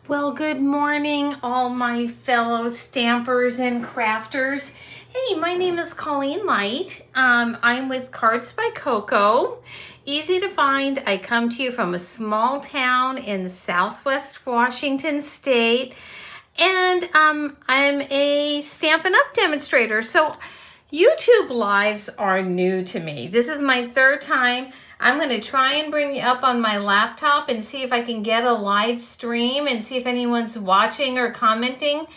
Well, good morning, all my fellow stampers and crafters. Hey, my name is Colleen Light. I'm with Cards by Coco. Easy to find. I come to you from a small town in Southwest Washington State, and I'm a Stampin' Up! Demonstrator. So YouTube Lives are new to me. This is my third time. I'm going to try and bring you up on my laptop and see if I can get a live stream and see if anyone's watching or commenting.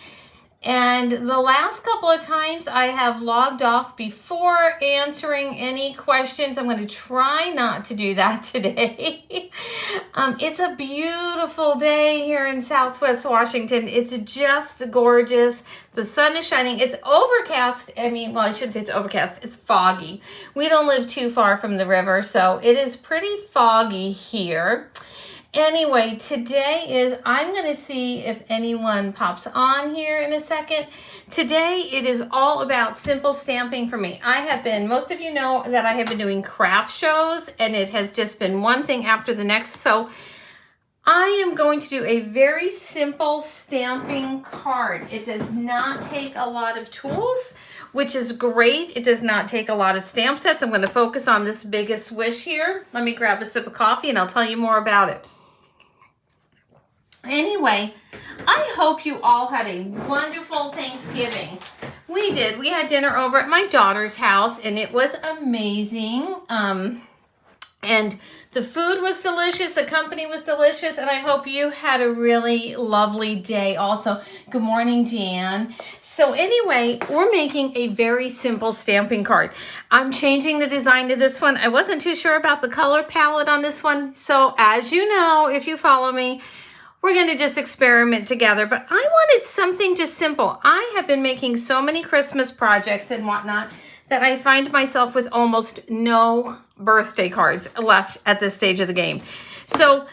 And the last couple of times I have logged off before answering any questions. I'm going to try not to do that today. It's a beautiful day here in Southwest Washington. It's just gorgeous. The sun is shining. It's overcast. Well, I shouldn't say it's overcast. It's foggy. We don't live too far from the river, so it is pretty foggy here. Anyway, I'm going to see if anyone pops on here in a second. Today, it is all about simple stamping for me. Most of you know that I have been doing craft shows, and it has just been one thing after the next. So I am going to do a very simple stamping card. It does not take a lot of tools, which is great. It does not take a lot of stamp sets. I'm going to focus on this biggest wish here. Let me grab a sip of coffee and I'll tell you more about it. Anyway, I hope you all had a wonderful Thanksgiving. We did. We had dinner over at my daughter's house, and it was amazing. And the food was delicious. The company was delicious, and I hope you had a really lovely day also. Good morning, Jan. So anyway, we're making a very simple stamping card. I'm changing the design to this one. I wasn't too sure about the color palette on this one. So as you know, if you follow me, we're going to just experiment together, but I wanted something just simple. I have been making so many Christmas projects and whatnot that I find myself with almost no birthday cards left at this stage of the game. So,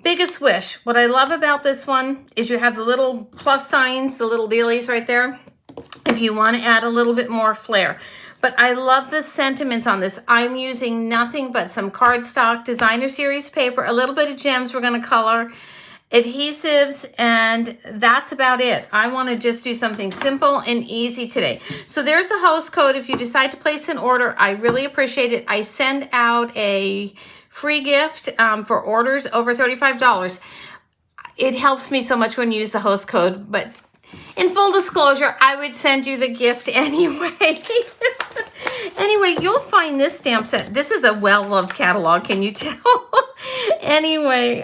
biggest wish. What I love about this one is you have the little plus signs, the little dealies right there, if you want to add a little bit more flair. But I love the sentiments on this. I'm using nothing but some cardstock designer series paper, a little bit of gems we're going to color, adhesives, and that's about it. I want to just do something simple and easy today. So there's the host code. If you decide to place an order, I really appreciate it. I send out a free gift for orders over $35. It helps me so much when you use the host code, but in full disclosure, I would send you the gift anyway. Anyway, you'll find this stamp set. This is a well-loved catalog, can you tell? Anyway,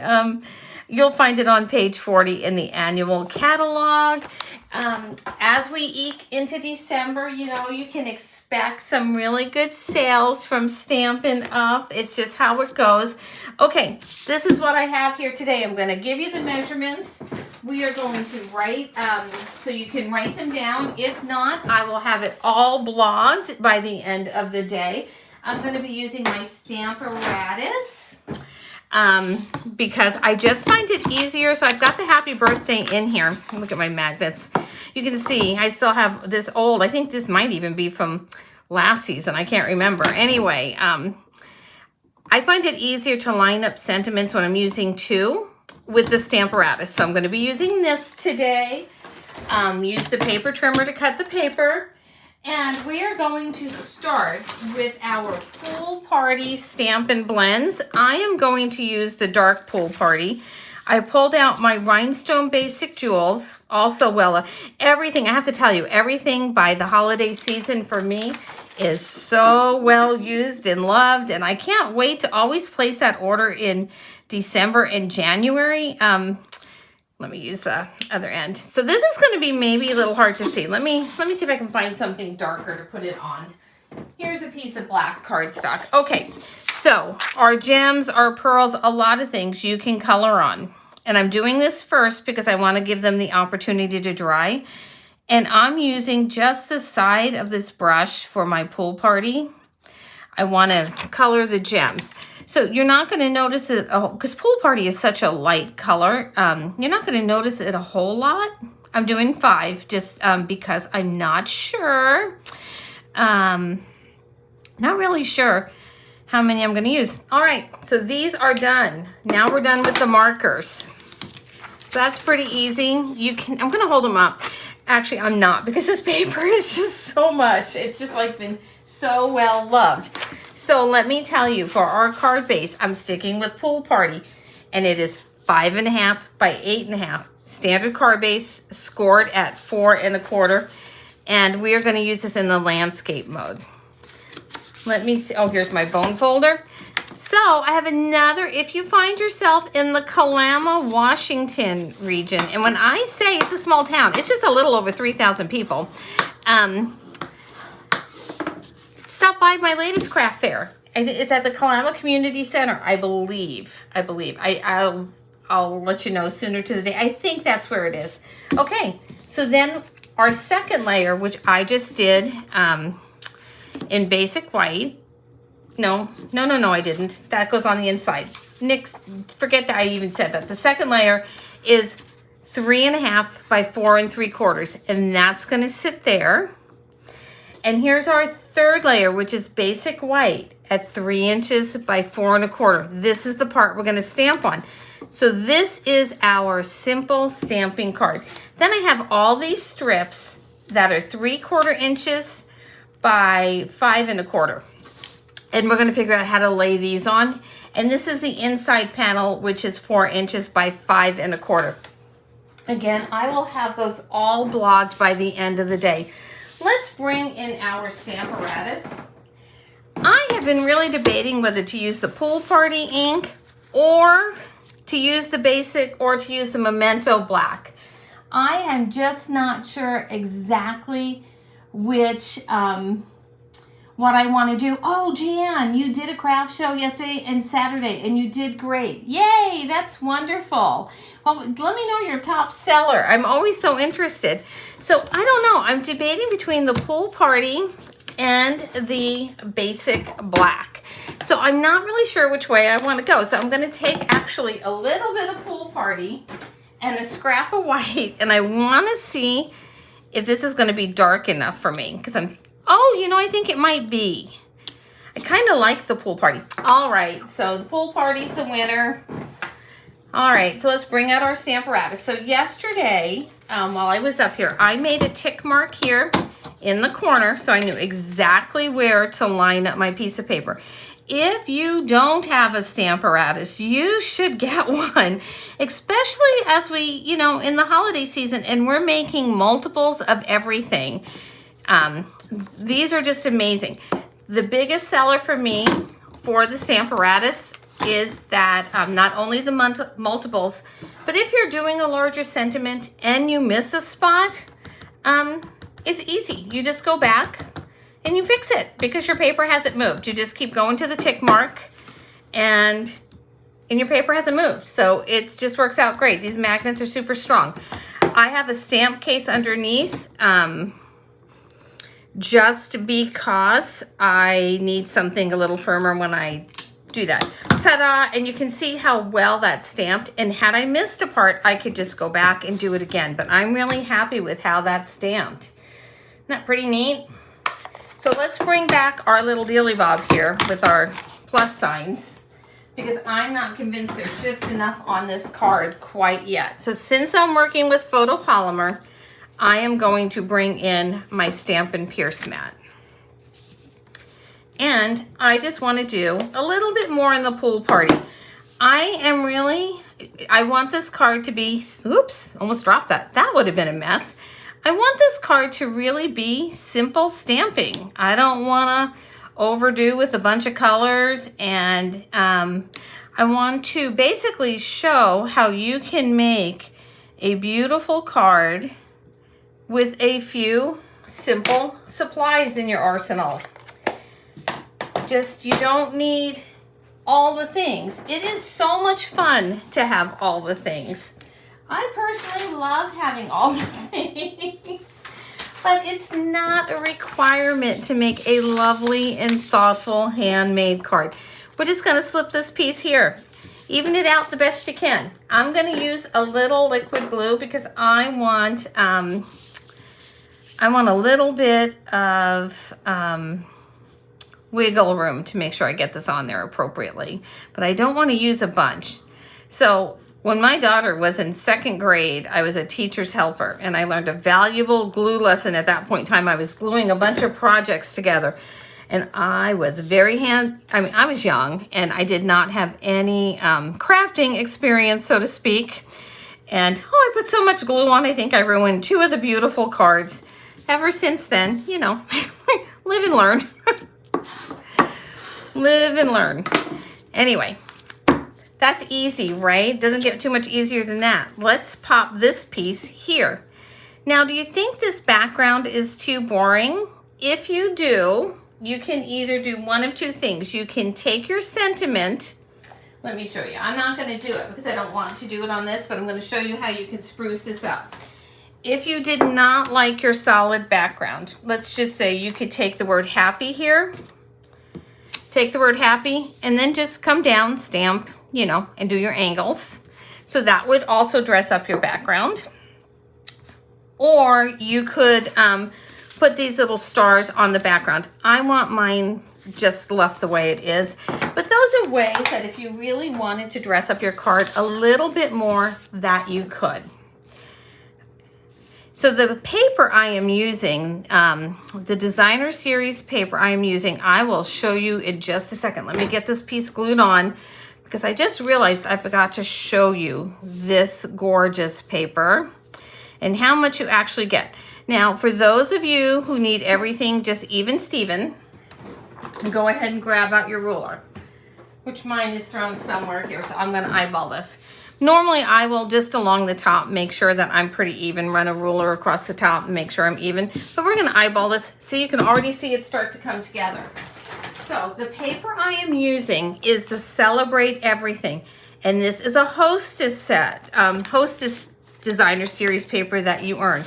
you'll find it on page 40 in the annual catalog. As we eke into December, you can expect some really good sales from Stampin' Up. It's just how it goes. Okay, this is what I have here today. I'm going to give you the measurements. We are going to write, so you can write them down. If not, I will have it all blogged by the end of the day. I'm going to be using my Stamparatus. Because I just find it easier. So I've got the happy birthday in here. Look at my magnets. You can see I still have this old, I think this might even be from last season. I can't remember. Anyway, I find it easier to line up sentiments when I'm using two with the Stamparatus. So I'm going to be using this today. Use the paper trimmer to cut the paper. And we are going to start with our Pool Party Stampin' Blends. I am going to use the dark Pool Party. I pulled out my Rhinestone Basic Jewels, also everything, I have to tell you, everything by the holiday season for me is so well used and loved, and I can't wait to always place that order in December and January. Let me use the other end. So this is going to be maybe a little hard to see. Let me see if I can find something darker to put it on. Here's a piece of black cardstock. Okay, so our gems, our pearls, a lot of things you can color on. And I'm doing this first because I want to give them the opportunity to dry. And I'm using just the side of this brush for my Pool Party. I want to color the gems. So you're not going to notice it, because Pool Party is such a light color. You're not going to notice it a whole lot. I'm doing 5 just because I'm not sure. Not really sure how many I'm going to use. All right, so these are done. Now we're done with the markers. So that's pretty easy. I'm gonna hold them up. Actually, I'm not, because this paper is just so much. It's just like been so well loved. So let me tell you, for our card base, I'm sticking with Pool Party, and it is 5.5 by 8.5. Standard card base, scored at 4 1/4. And we are gonna use this in the landscape mode. Let me see, oh, here's my bone folder. So I have another, if you find yourself in the Kalama, Washington region, and when I say it's a small town, it's just a little over 3,000 people. Stop by my latest craft fair. It's at the Kalama Community Center, I believe. I'll let you know sooner to the day. I think that's where it is. Okay, so then our second layer, which I just did in basic white. No, I didn't. That goes on the inside. Forget that I even said that. The second layer is 3.5 by 4 3/4, and that's gonna sit there. And here's our third layer, which is basic white at 3 inches by 4 1/4. This is the part we're gonna stamp on. So this is our simple stamping card. Then I have all these strips that are 3/4 inches by 5 1/4. And we're gonna figure out how to lay these on. And this is the inside panel, which is 4 inches by 5 1/4. Again, I will have those all blogged by the end of the day. Let's bring in our Stamparatus. I have been really debating whether to use the Pool Party ink or to use the basic or to use the Memento Black. I am just not sure exactly which, what I want to do. Oh, Jan, you did a craft show yesterday and Saturday, and you did great. Yay, that's wonderful. Well, let me know your top seller. I'm always so interested. So I don't know. I'm debating between the Pool Party and the basic black. So I'm not really sure which way I want to go. So I'm going to take actually a little bit of Pool Party and a scrap of white, and I want to see if this is going to be dark enough for me, because I think it might be. I kind of like the Pool Party. All right, so the Pool Party's the winner. All right, so let's bring out our Stamparatus. So yesterday, while I was up here, I made a tick mark here in the corner, so I knew exactly where to line up my piece of paper. If you don't have a Stamparatus, you should get one, especially as we, in the holiday season, and we're making multiples of everything. These are just amazing. The biggest seller for me for the Stamparatus is that not only the multiples, but if you're doing a larger sentiment and you miss a spot, it's easy. You just go back and you fix it because your paper hasn't moved. You just keep going to the tick mark and your paper hasn't moved. So it just works out great. These magnets are super strong. I have a stamp case underneath just because I need something a little firmer when I do that. Ta-da! And you can see how well that's stamped. And had I missed a part, I could just go back and do it again. But I'm really happy with how that's stamped. Isn't that pretty neat? So let's bring back our little dealy bob here with our plus signs, because I'm not convinced there's just enough on this card quite yet. So since I'm working with photopolymer, I am going to bring in my Stampin' Pierce mat. And I just want to do a little bit more in the Pool Party. I want this card to be, oops, almost dropped that. That would have been a mess. I want this card to really be simple stamping. I don't want to overdo with a bunch of colors, and I want to basically show how you can make a beautiful card with a few simple supplies in your arsenal. You don't need all the things. It is so much fun to have all the things. I personally love having all the things, but it's not a requirement to make a lovely and thoughtful handmade card. We're just gonna slip this piece here. Even it out the best you can. I'm gonna use a little liquid glue because I want a little bit of wiggle room to make sure I get this on there appropriately, but I don't want to use a bunch. So When my daughter was in 2nd grade, I was a teacher's helper, and I learned a valuable glue lesson at that point in time. I was gluing a bunch of projects together, and I was I was young, and I did not have any crafting experience, so to speak. And I put so much glue on, I think I ruined 2 of the beautiful cards. Ever since then, you know, live and learn. Live and learn. Anyway, that's easy, right? Doesn't get too much easier than that. Let's pop this piece here. Now, do you think this background is too boring? If you do, you can either do one of 2 things. You can take your sentiment. Let me show you. I'm not going to do it because I don't want to do it on this, but I'm going to show you how you can spruce this up. If you did not like your solid background, let's just say you could take the word happy here. Take the word happy and then just come down, stamp, you know, and do your angles. So that would also dress up your background. Or you could put these little stars on the background. I want mine just left the way it is. But those are ways that if you really wanted to dress up your card a little bit more, that you could. So the paper I am using, the designer series paper I am using, I will show you in just a second. Let me get this piece glued on because I just realized I forgot to show you this gorgeous paper and how much you actually get. Now, for those of you who need everything just even Steven, go ahead and grab out your ruler, which mine is thrown somewhere here, so I'm going to eyeball this. Normally, I will just along the top make sure that I'm pretty even, run a ruler across the top and make sure I'm even. But we're going to eyeball this. See, you can already see it start to come together. So the paper I am using is the Celebrate Everything. And this is a Hostess set, Hostess Designer Series paper that you earn.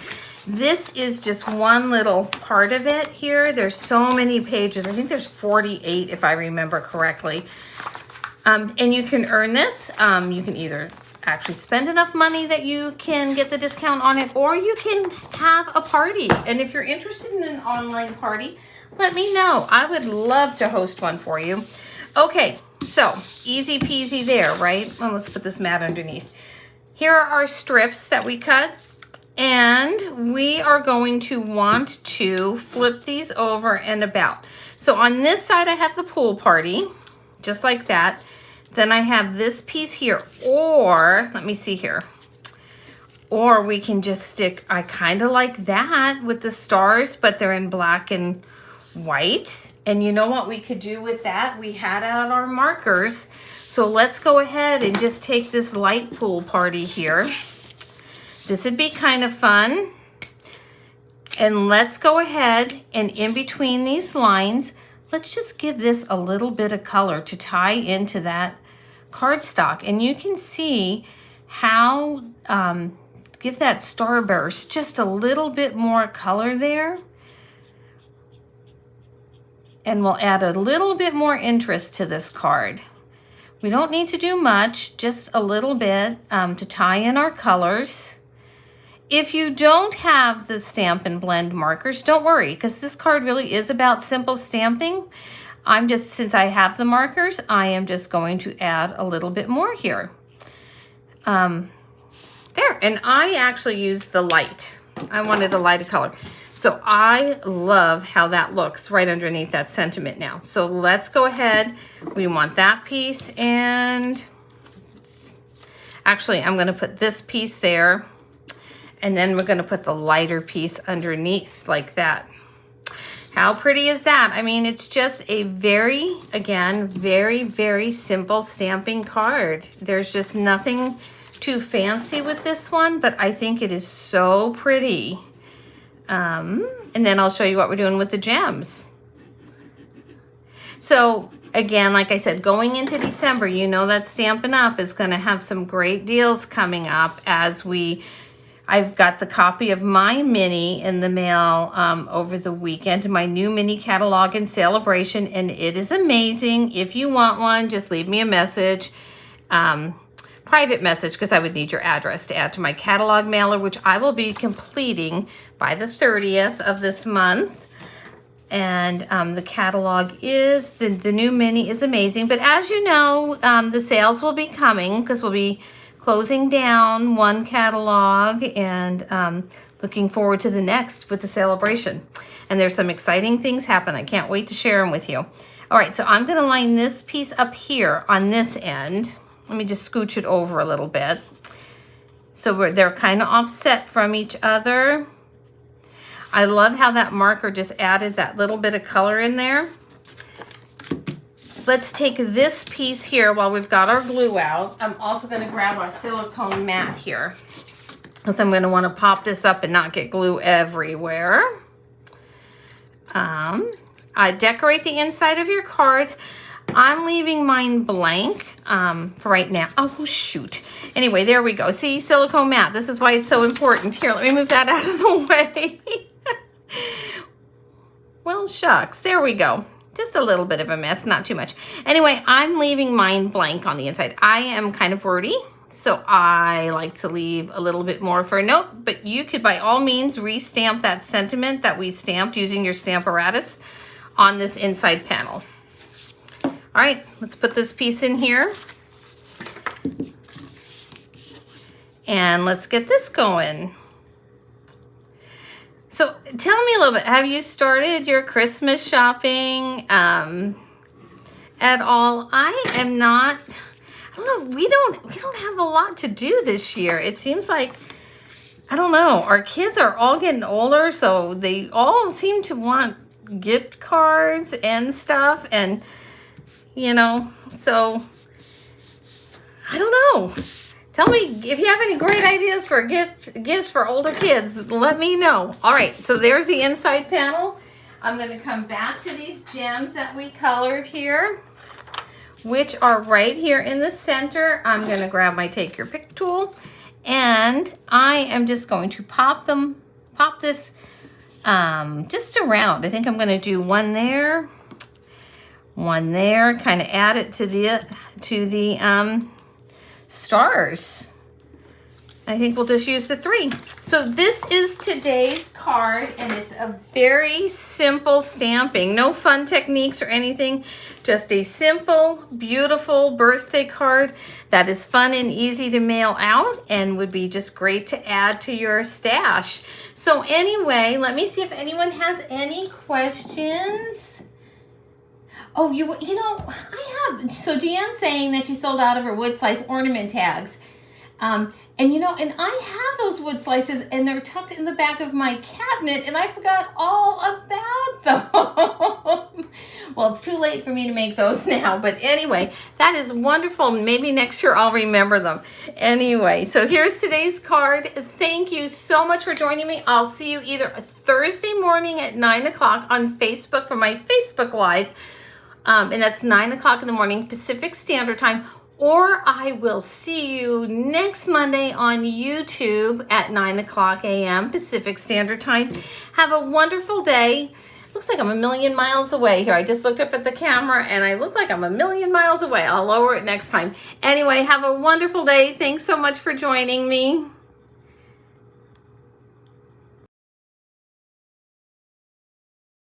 This is just one little part of it here. There's so many pages. I think there's 48 if I remember correctly. And you can earn this. You can either actually spend enough money that you can get the discount on it, or you can have a party. And if you're interested in an online party, let me know. I would love to host one for you. Okay, so easy peasy there, right? Well, let's put this mat underneath. Here are our strips that we cut. And we are going to want to flip these over and about. So on this side, I have the pool party, just like that. Then I have this piece here, or let me see here. Or we can just stick, I kind of like that with the stars, but they're in black and white. And you know what we could do with that? We had out our markers. So let's go ahead and just take this light pool party here. This would be kind of fun. And let's go ahead and in between these lines, let's just give this a little bit of color to tie into that cardstock. And you can see how, give that starburst just a little bit more color there. And we'll add a little bit more interest to this card. We don't need to do much, just a little bit to tie in our colors. If you don't have the Stamp and Blend markers, don't worry, because this card really is about simple stamping. Since I have the markers, I am just going to add a little bit more here. There, and I actually used the light. I wanted a lighter color. So I love how that looks right underneath that sentiment now. So let's go ahead. We want that piece, and actually I'm going to put this piece there, and then we're going to put the lighter piece underneath like that. How pretty is that? I mean, it's just a very, again, very, very simple stamping card. There's just nothing too fancy with this one, but I think it is so pretty. And then I'll show you what we're doing with the gems. So again, like I said, going into December, you know that Stampin' Up! Is going to have some great deals coming up as I've got the copy of my mini in the mail over the weekend, my new mini catalog in celebration, and it is amazing. If you want one, just leave me a message, private message, because I would need your address to add to my catalog mailer, which I will be completing by the 30th of this month. And the catalog is, the new mini is amazing. But as you know, the sales will be coming because we'll be closing down one catalog and looking forward to the next with the celebration. And there's some exciting things happen. I can't wait to share them with you. All right, so I'm going to line this piece up here on this end. Let me just scooch it over a little bit. So they're kind of offset from each other. I love how that marker just added that little bit of color in there. Let's take this piece here while we've got our glue out. I'm also going to grab our silicone mat here, because I'm going to want to pop this up and not get glue everywhere. Decorate the inside of your cards. I'm leaving mine blank for right now. Oh, shoot. Anyway, there we go. See, silicone mat. This is why it's so important. Here, let me move that out of the way. Well, shucks. There we go. Just a little bit of a mess, not too much. Anyway, I'm leaving mine blank on the inside. I am kind of wordy, so I like to leave a little bit more for a note, but you could by all means re-stamp that sentiment that we stamped using your stamp apparatus on this inside panel. All right, let's put this piece in here. And let's get this going. So tell me a little bit, have you started your Christmas shopping at all? I am not. I don't know, we don't have a lot to do this year. It seems like, I don't know, our kids are all getting older, so they all seem to want gift cards and stuff, and you know, so I don't know. Tell me if you have any great ideas for gifts for older kids. Let me know. All right, so there's the inside panel. I'm going to come back to these gems that we colored here, which are right here in the center. I'm going to grab my Take Your Pick tool, and I am just going to pop this just around. I think I'm going to do one there, kind of add it to the stars. I think we'll just use the 3. So this is today's card, and it's a very simple stamping. No fun techniques or anything. Just a simple, beautiful birthday card that is fun and easy to mail out and would be just great to add to your stash. So anyway, let me see if anyone has any questions. Oh, you know, I have. So Deanne's saying that she sold out of her wood slice ornament tags. And you know, and I have those wood slices, and they're tucked in the back of my cabinet, and I forgot all about them. Well, it's too late for me to make those now, but anyway, that is wonderful. Maybe next year I'll remember them. Anyway, so here's today's card. Thank you so much for joining me. I'll see you either Thursday morning at 9 o'clock on Facebook for my Facebook Live, and that's 9 o'clock in the morning Pacific Standard Time, or I will see you next Monday on YouTube at 9 o'clock a.m. Pacific Standard Time. Have a wonderful day. Looks like I'm a million miles away here. I just looked up at the camera and I look like I'm a million miles away. I'll lower it next time. Anyway, have a wonderful day. Thanks so much for joining me.